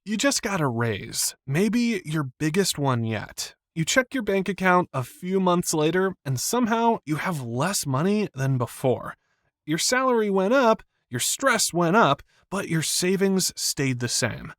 You just got a raise, maybe your biggest one yet. You check your bank account a few months later, and somehow you have less money than before. Your salary went up, your stress went up, but your savings stayed the same.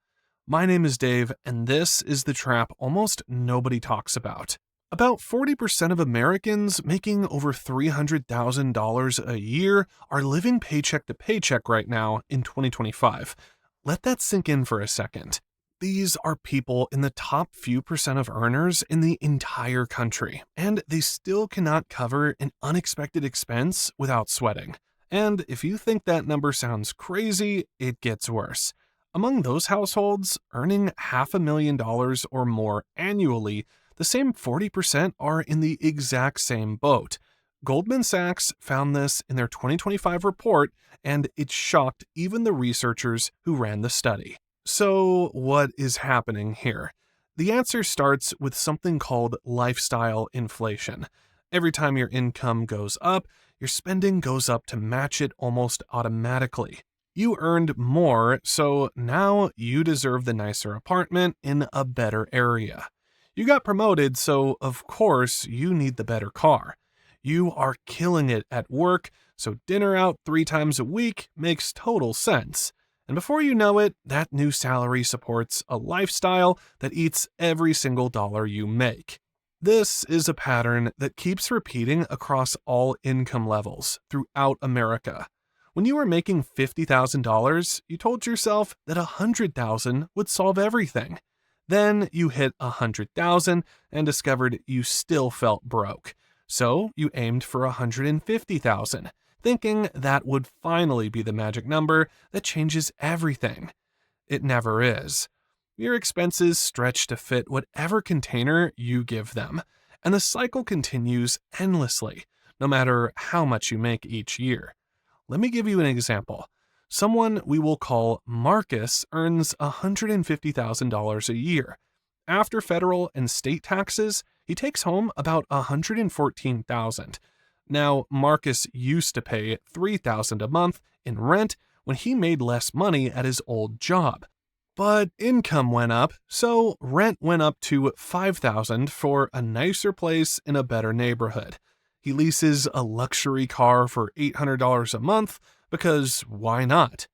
My name is Dave, and this is the trap almost nobody talks about. About 40% of Americans making over $300,000 a year are living paycheck to paycheck right now in 2025. Let that sink in for a second. These are people in the top few percent of earners in the entire country, and they still cannot cover an unexpected expense without sweating. And if you think that number sounds crazy, it gets worse. Among those households earning $500,000 or more annually, the same 40% are in the exact same boat. Goldman Sachs found this in their 2025 report, and it shocked even the researchers who ran the study. So, what is happening here? The answer starts with something called lifestyle inflation. Every time your income goes up, your spending goes up to match it almost automatically. You earned more, so now you deserve the nicer apartment in a better area. You got promoted, so of course you need the better car. You are killing it at work, so dinner out 3 times a week makes total sense. And before you know it, that new salary supports a lifestyle that eats every single dollar you make. This is a pattern that keeps repeating across all income levels throughout America. When you were making $50,000, you told yourself that $100,000 would solve everything. Then you hit $100,000 and discovered you still felt broke. So you aimed for $150,000, thinking that would finally be the magic number that changes everything. It never is. Your expenses stretch to fit whatever container you give them, and the cycle continues endlessly, no matter how much you make each year. Let me give you an example. Someone we will call Marcus earns $150,000 a year. After federal and state taxes, he takes home about $114,000. Now, Marcus used to pay $3,000 a month in rent when he made less money at his old job. But income went up, so rent went up to $5,000 for a nicer place in a better neighborhood. He leases a luxury car for $800 a month because why not?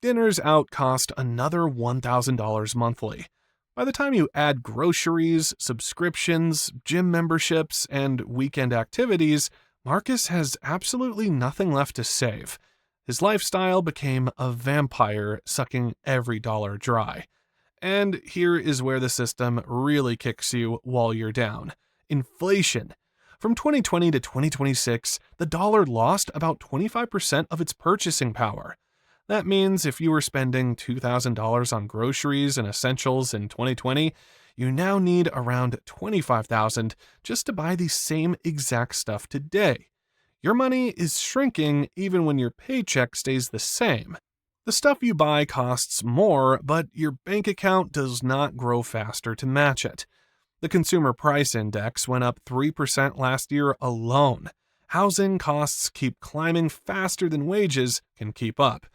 Dinners out cost another $1,000 monthly. By the time you add groceries, subscriptions, gym memberships, and weekend activities, Marcus has absolutely nothing left to save. His lifestyle became a vampire sucking every dollar dry. And here is where the system really kicks you while you're down. Inflation. From 2020 to 2026, the dollar lost about 25% of its purchasing power. That means if you were spending $2,000 on groceries and essentials in 2020, you now need around $25,000 just to buy the same exact stuff today. Your money is shrinking even when your paycheck stays the same. The stuff you buy costs more, but your bank account does not grow faster to match it. The Consumer Price Index went up 3% last year alone. Housing costs keep climbing faster than wages can keep up.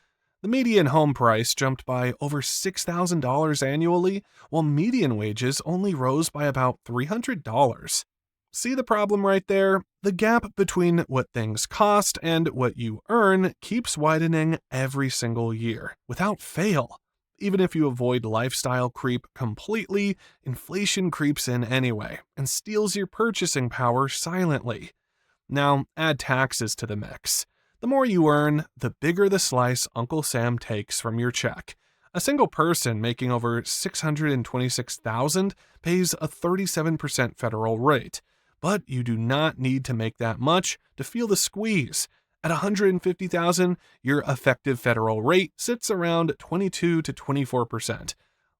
The median home price jumped by over $6,000 annually, while median wages only rose by about $300. See the problem right there? The gap between what things cost and what you earn keeps widening every single year, without fail. Even if you avoid lifestyle creep completely, inflation creeps in anyway and steals your purchasing power silently. Now, add taxes to the mix. The more you earn, the bigger the slice Uncle Sam takes from your check. A single person making over $626,000 pays a 37% federal rate, but you do not need to make that much to feel the squeeze. At $150,000, your effective federal rate sits around 22 to 24%.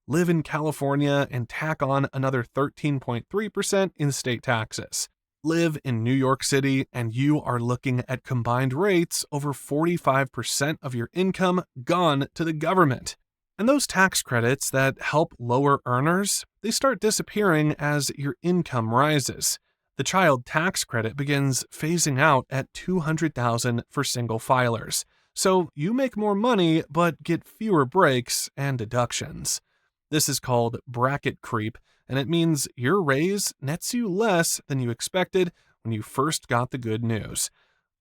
Live in California and tack on another 13.3% in state taxes. Live in New York City and you are looking at combined rates over 45% of your income gone to the government. And those tax credits that help lower earners, they start disappearing as your income rises. The child tax credit begins phasing out at $200,000 for single filers. So you make more money but get fewer breaks and deductions. This is called bracket creep, and it means your raise nets you less than you expected when you first got the good news.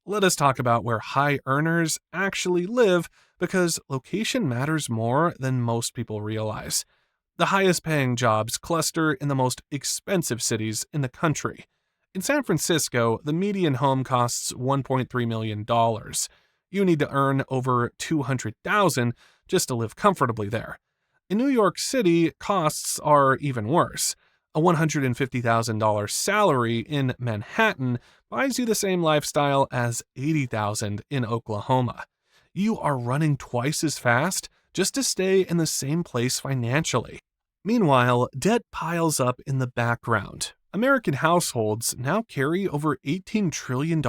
Let us talk about where high earners actually live, because location matters more than most people realize. The highest paying jobs cluster in the most expensive cities in the country. In San Francisco, the median home costs $1.3 million. You need to earn over $200,000 just to live comfortably there. In New York City, costs are even worse. A $150,000 salary in Manhattan buys you the same lifestyle as $80,000 in Oklahoma. You are running twice as fast just to stay in the same place financially. Meanwhile, debt piles up in the background. American households now carry over $18 trillion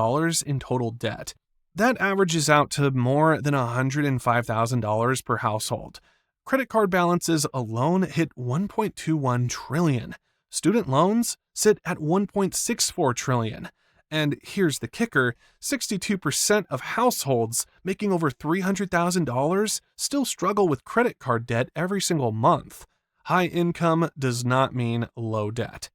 in total debt. That averages out to more than $105,000 per household. Credit card balances alone hit $1.21 trillion. Student loans sit at $1.64 trillion. And here's the kicker, 62% of households making over $300,000 still struggle with credit card debt every single month. High income does not mean low debt.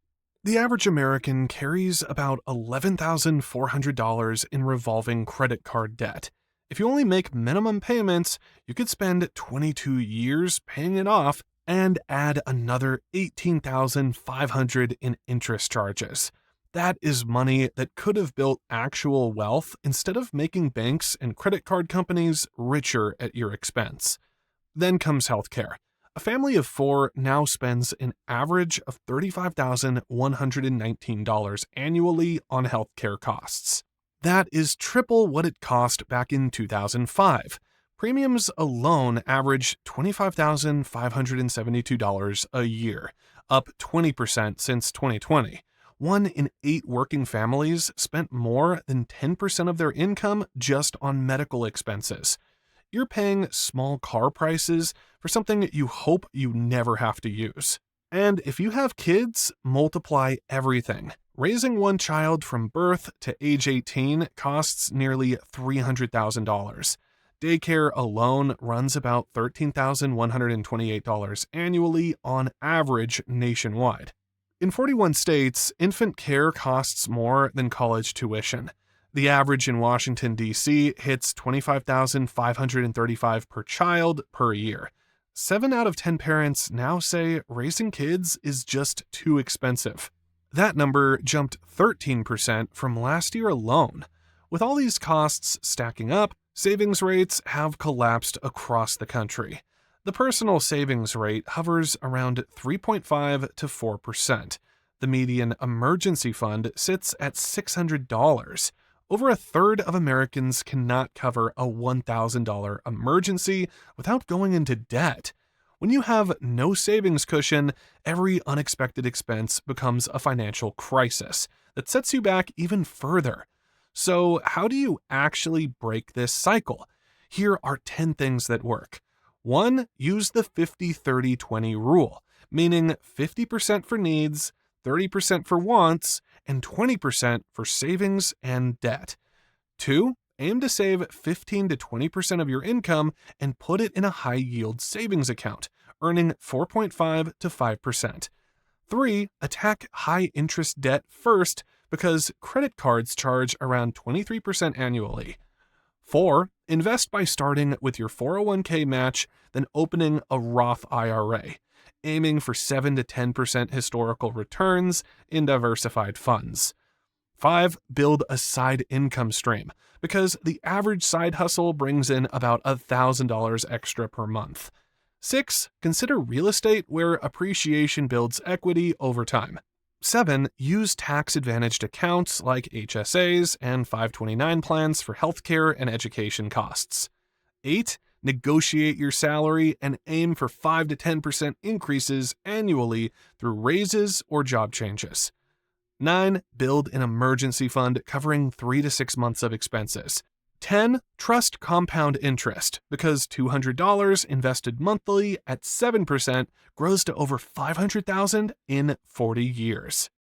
The average American carries about $11,400 in revolving credit card debt. If you only make minimum payments, you could spend 22 years paying it off and add another $18,500 in interest charges. That is money that could have built actual wealth instead of making banks and credit card companies richer at your expense. Then comes healthcare. A family of four now spends an average of $35,119 annually on healthcare costs. That is triple what it cost back in 2005. Premiums alone average $25,572 a year, up 20% since 2020. 1 in 8 working families spent more than 10% of their income just on medical expenses. You're paying small car prices for something you hope you never have to use. And if you have kids, multiply everything. Raising one child from birth to age 18 costs nearly $300,000. Daycare alone runs about $13,128 annually on average nationwide. In 41 states, infant care costs more than college tuition. The average in Washington, D.C. hits $25,535 per child per year. 7 out of 10 parents now say raising kids is just too expensive. That number jumped 13% from last year alone. With all these costs stacking up, savings rates have collapsed across the country. The personal savings rate hovers around 3.5 to 4%. The median emergency fund sits at $600. Over a third of Americans cannot cover a $1,000 emergency without going into debt. When you have no savings cushion, every unexpected expense becomes a financial crisis that sets you back even further. So, how do you actually break this cycle? Here are 10 things that work. 1. Use the 50-30-20 rule, meaning 50% for needs, 30% for wants, and 20% for savings and debt. 2. Aim to save 15 to 20% of your income and put it in a high-yield savings account, earning 4.5 to 5%. 3. Attack high-interest debt first because credit cards charge around 23% annually. 4. Invest by starting with your 401k match, then opening a Roth IRA, aiming for 7 to 10% historical returns in diversified funds. 5. Build a side income stream, because the average side hustle brings in about $1,000 extra per month. 6. Consider real estate where appreciation builds equity over time. 7. Use tax-advantaged accounts like HSAs and 529 plans for healthcare and education costs. 8. Negotiate your salary and aim for 5 to 10% increases annually through raises or job changes. 9. Build an emergency fund covering 3 to 6 months of expenses. 10. Trust compound interest, because $200 invested monthly at 7% grows to over $500,000 in 40 years.